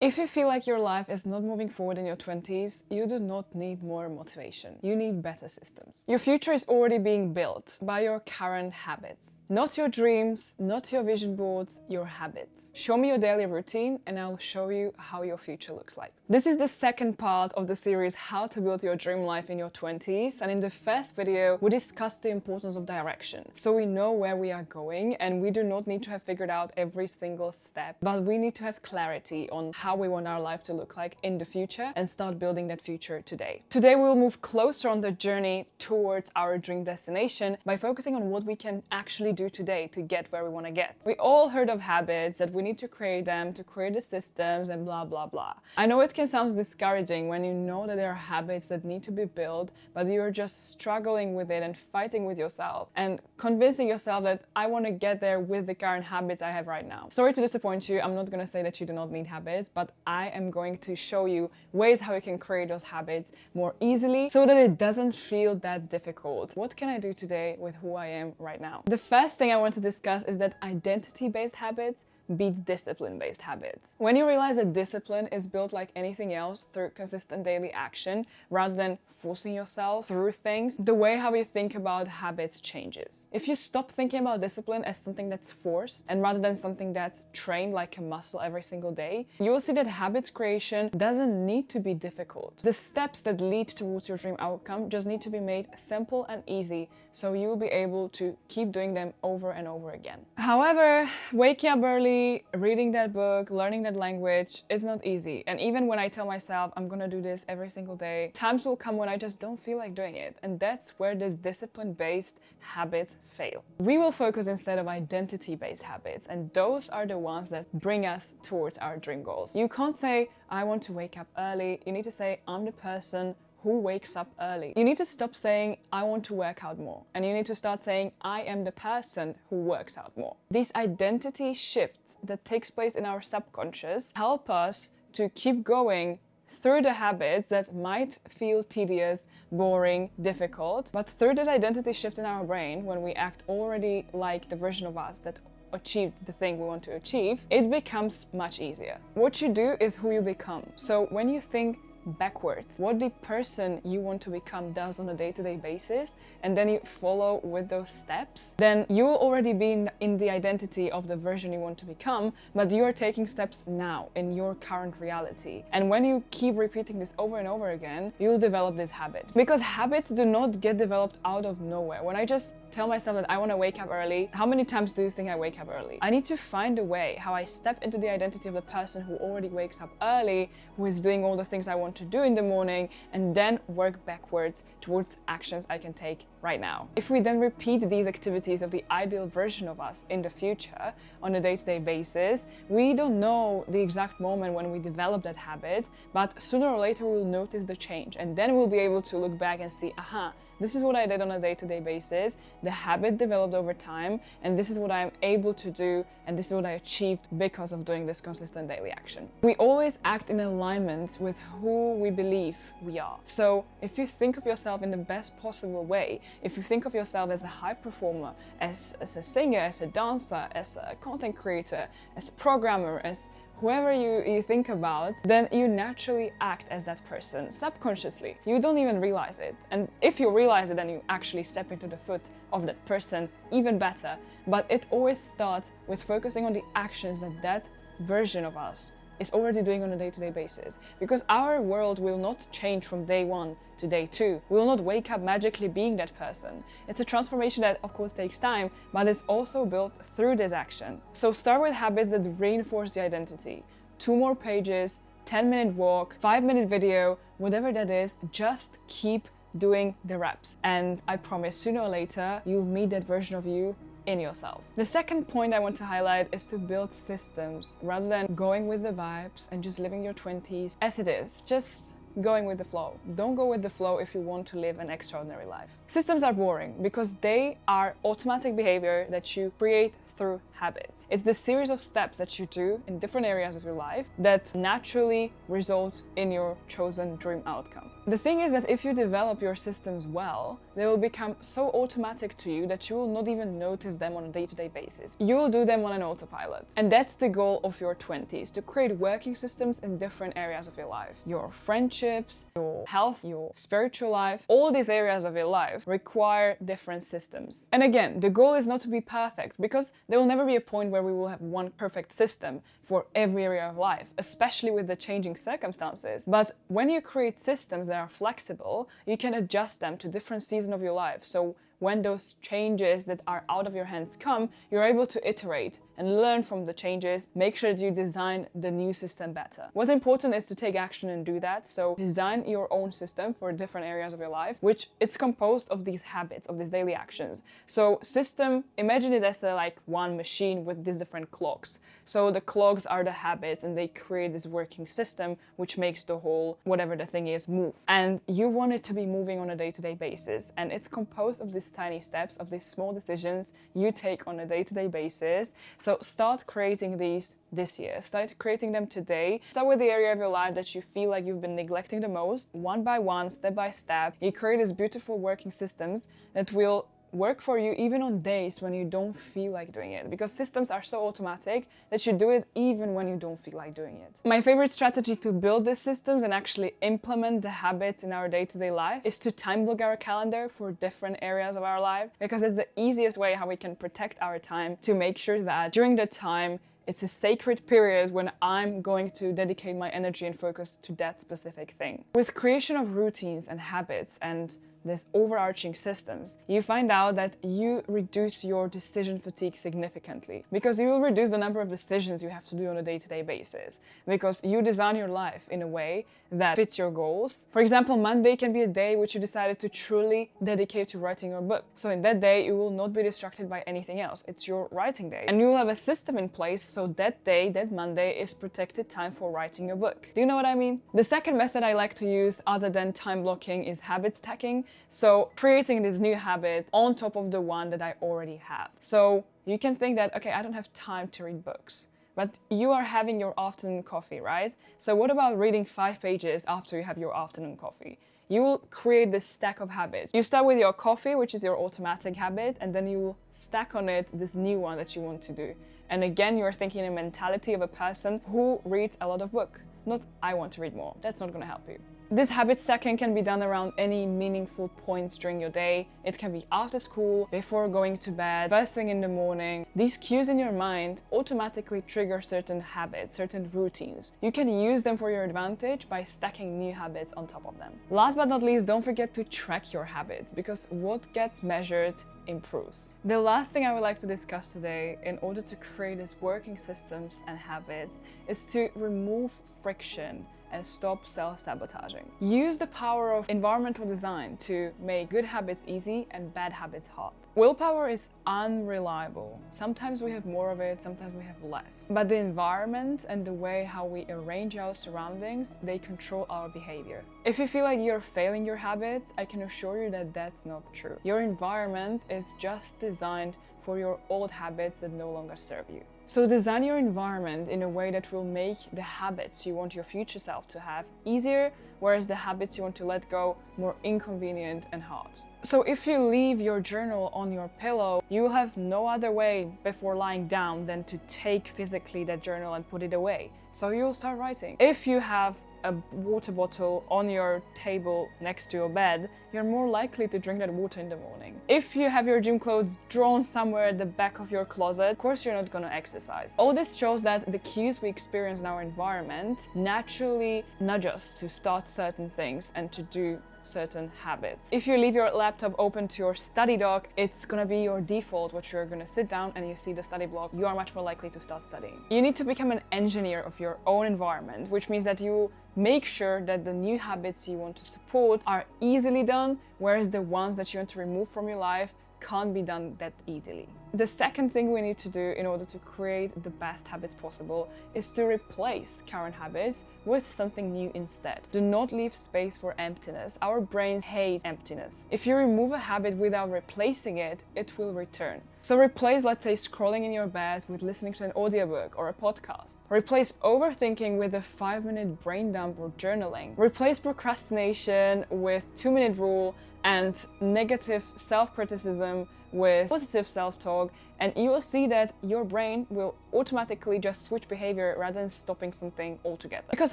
If you feel like your life is not moving forward in your 20s, you do not need more motivation. You need better systems. Your future is already being built by your current habits. Not your dreams, not your vision boards, your habits. Show me your daily routine and I'll show you how your future looks like. This is the second part of the series How to Build Your Dream Life in Your 20s, and in the first video we discussed the importance of direction. So we know where we are going and we do not need to have figured out every single step, but we need to have clarity on how we want our life to look like in the future and start building that future today. Today we'll move closer on the journey towards our dream destination by focusing on what we can actually do today to get where we want to get. We all heard of habits, that we need to create them, to create the systems and blah blah blah. I know it can sound discouraging when you know that there are habits that need to be built, but you're just struggling with it and fighting with yourself and convincing yourself that I want to get there with the current habits I have right now. Sorry to disappoint you, I'm not going to say that you do not need habits, but I am going to show you ways how you can create those habits more easily so that it doesn't feel that difficult. What can I do today with who I am right now? The first thing I want to discuss is that identity-based habits beat discipline-based habits. When you realize that discipline is built like anything else through consistent daily action rather than forcing yourself through things, the way how you think about habits changes. If you stop thinking about discipline as something that's forced and rather than something that's trained like a muscle every single day, you will see that habits creation doesn't need to be difficult. The steps that lead towards your dream outcome just need to be made simple and easy so you will be able to keep doing them over and over again. However, waking up early, reading that book, learning that language, it's not easy. And even when I tell myself I'm gonna do this every single day, times will come when I just don't feel like doing it. And that's where this discipline-based habits fail. We will focus instead of identity-based habits, and those are the ones that bring us towards our dream goals. You can't say, I want to wake up early. You need to say, I'm the person who wakes up early. You need to stop saying, I want to work out more. And you need to start saying, I am the person who works out more. These identity shifts that takes place in our subconscious help us to keep going through the habits that might feel tedious, boring, difficult. But through this identity shift in our brain, when we act already like the version of us that achieved the thing we want to achieve, it becomes much easier. What you do is who you become. So when you think backwards, what the person you want to become does on a day-to-day basis, and then you follow with those steps, then you will already be in the identity of the version you want to become, but you are taking steps now in your current reality. And when you keep repeating this over and over again, you'll develop this habit. Because habits do not get developed out of nowhere. When I just tell myself that I want to wake up early, how many times do you think I wake up early? I need to find a way how I step into the identity of the person who already wakes up early, who is doing all the things I want to do in the morning, and then work backwards towards actions I can take right now. If we then repeat these activities of the ideal version of us in the future on a day-to-day basis, we don't know the exact moment when we develop that habit, but sooner or later we'll notice the change, and then we'll be able to look back and see, aha, this is what I did on a day-to-day basis, the habit developed over time, and this is what I'm able to do, and this is what I achieved because of doing this consistent daily action. We always act in alignment with who we believe we are. So if you think of yourself in the best possible way, if you think of yourself as a high performer, as a singer, as a dancer, as a content creator, as a programmer, as whoever you think about, then you naturally act as that person subconsciously. You don't even realize it. And if you realize it, then you actually step into the foot of that person even better. But it always starts with focusing on the actions that that version of us is already doing on a day-to-day basis. Because our world will not change from day one to day two. We will not wake up magically being that person. It's a transformation that of course takes time, but is also built through this action. So start with habits that reinforce the identity. 2 more pages, 10-minute walk, 5-minute video, whatever that is, just keep doing the reps. And I promise sooner or later, you'll meet that version of you in yourself. The second point I want to highlight is to build systems rather than going with the vibes and just living your 20s as it is. Just going with the flow. Don't go with the flow if you want to live an extraordinary life. Systems are boring because they are automatic behavior that you create through habits. It's the series of steps that you do in different areas of your life that naturally result in your chosen dream outcome. The thing is that if you develop your systems well, they will become so automatic to you that you will not even notice them on a day-to-day basis. You will do them on an autopilot. And that's the goal of your 20s, to create working systems in different areas of your life. Your friendships, your health, your spiritual life, all these areas of your life require different systems. And again, the goal is not to be perfect, because there will never be a point where we will have one perfect system for every area of life, especially with the changing circumstances. But when you create systems that are flexible, you can adjust them to different seasons of your life. So when those changes that are out of your hands come, you're able to iterate and learn from the changes, make sure that you design the new system better. What's important is to take action and do that. So design your own system for different areas of your life, which it's composed of these habits, of these daily actions. So system, imagine it as like one machine with these different clocks. So the clocks are the habits, and they create this working system which makes the whole, whatever the thing is, move. And you want it to be moving on a day-to-day basis. And it's composed of these tiny steps, of these small decisions you take on a day-to-day basis. So start creating these this year. Start creating them today. Start with the area of your life that you feel like you've been neglecting the most. One by one, step by step, you create these beautiful working systems that will work for you even on days when you don't feel like doing it, because systems are so automatic that you do it even when you don't feel like doing it. My favorite strategy to build these systems and actually implement the habits in our day-to-day life is to time block our calendar for different areas of our life, because it's the easiest way how we can protect our time, to make sure that during the time it's a sacred period when I'm going to dedicate my energy and focus to that specific thing. With creation of routines and habits and this overarching systems, you find out that you reduce your decision fatigue significantly, because you will reduce the number of decisions you have to do on a day-to-day basis, because you design your life in a way that fits your goals. For example, Monday can be a day which you decided to truly dedicate to writing your book. So in that day, you will not be distracted by anything else. It's your writing day. And you will have a system in place so that day, that Monday, is protected time for writing your book. Do you know what I mean? The second method I like to use other than time blocking is habit stacking. So creating this new habit on top of the one that I already have. So you can think that, okay, I don't have time to read books, but you are having your afternoon coffee, right? So what about reading 5 pages after you have your afternoon coffee? You will create this stack of habits. You start with your coffee, which is your automatic habit, and then you will stack on it this new one that you want to do. And again, you're thinking a mentality of a person who reads a lot of books. Not, I want to read more. That's not going to help you. This habit stacking can be done around any meaningful points during your day. It can be after school, before going to bed, first thing in the morning. These cues in your mind automatically trigger certain habits, certain routines. You can use them for your advantage by stacking new habits on top of them. Last but not least, don't forget to track your habits, because what gets measured improves. The last thing I would like to discuss today, in order to create these working systems and habits, is to remove friction and stop self-sabotaging. Use the power of environmental design to make good habits easy and bad habits hard. Willpower is unreliable. Sometimes we have more of it, sometimes we have less. But the environment and the way how we arrange our surroundings, they control our behavior. If you feel like you're failing your habits, I can assure you that that's not true. Your environment is just designed for your old habits that no longer serve you. So design your environment in a way that will make the habits you want your future self to have easier, whereas the habits you want to let go more inconvenient and hard. So if you leave your journal on your pillow, you will have no other way before lying down than to take physically that journal and put it away. So you'll start writing. If you have a water bottle on your table next to your bed, you're more likely to drink that water in the morning. If you have your gym clothes drawn somewhere at the back of your closet, of course you're not going to exercise. All this shows that the cues we experience in our environment naturally nudge us to start certain things and to do certain habits. If you leave your laptop open to your study dock, it's gonna be your default, which you're gonna sit down and you see the study block, you are much more likely to start studying. You need to become an engineer of your own environment, which means that you make sure that the new habits you want to support are easily done, whereas the ones that you want to remove from your life can't be done that easily. The second thing we need to do in order to create the best habits possible is to replace current habits with something new instead. Do not leave space for emptiness. Our brains hate emptiness. If you remove a habit without replacing it, it will return. So replace, let's say, scrolling in your bed with listening to an audiobook or a podcast. Replace overthinking with a 5-minute brain dump or journaling. Replace procrastination with 2-minute rule and negative self-criticism with positive self-talk, and you will see that your brain will automatically just switch behavior rather than stopping something altogether. Because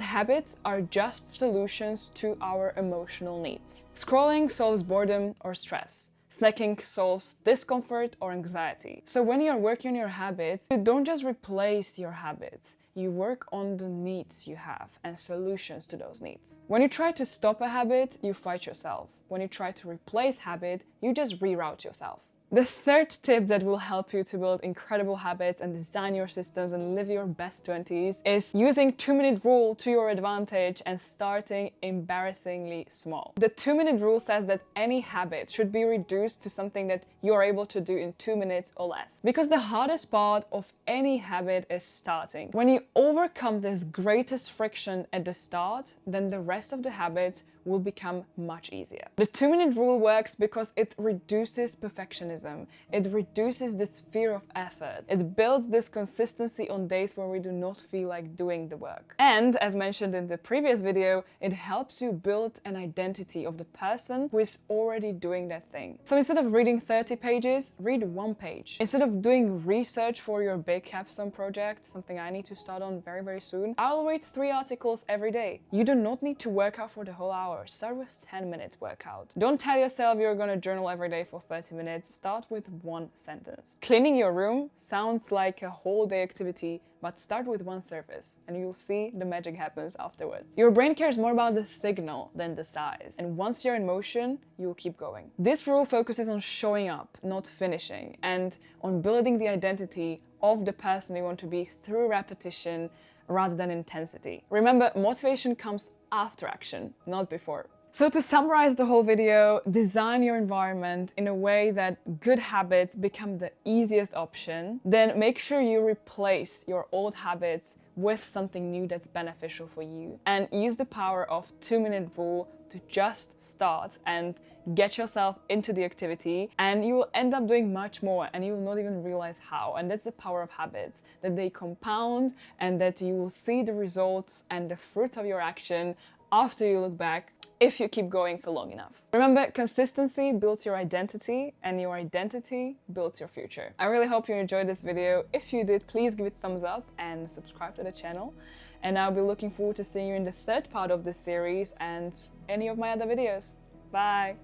habits are just solutions to our emotional needs. Scrolling solves boredom or stress. Snacking solves discomfort or anxiety. So when you're working on your habits, you don't just replace your habits, you work on the needs you have and solutions to those needs. When you try to stop a habit, you fight yourself. When you try to replace habit, you just reroute yourself. The third tip that will help you to build incredible habits and design your systems and live your best 20s is using 2-minute rule to your advantage and starting embarrassingly small. The 2-minute rule says that any habit should be reduced to something that you're able to do in 2 minutes or less. Because the hardest part of any habit is starting. When you overcome this greatest friction at the start, then the rest of the habits will become much easier. The 2-minute rule works because it reduces perfectionism. It reduces this fear of effort. It builds this consistency on days where we do not feel like doing the work. And as mentioned in the previous video, it helps you build an identity of the person who is already doing that thing. So instead of reading 30 pages, read 1 page. Instead of doing research for your big capstone project, something I need to start on very, very soon, I'll read 3 articles every day. You do not need to work out for the whole hour. Start with 10 minutes workout. Don't tell yourself you're gonna journal every day for 30 minutes. Start with 1 sentence. Cleaning your room sounds like a whole day activity, but start with 1 surface and you'll see the magic happens afterwards. Your brain cares more about the signal than the size, and once you're in motion, you'll keep going. This rule focuses on showing up, not finishing, and on building the identity of the person you want to be through repetition rather than intensity. Remember, motivation comes after action, not before. So to summarize the whole video, design your environment in a way that good habits become the easiest option. Then make sure you replace your old habits with something new that's beneficial for you. And use the power of 2-minute rule to just start and get yourself into the activity, and you will end up doing much more and you will not even realize how. And that's the power of habits, that they compound and that you will see the results and the fruit of your action after you look back, if you keep going for long enough. Remember, consistency builds your identity and your identity builds your future. I really hope you enjoyed this video. If you did, please give it a thumbs up and subscribe to the channel. And I'll be looking forward to seeing you in the third part of this series and any of my other videos. Bye!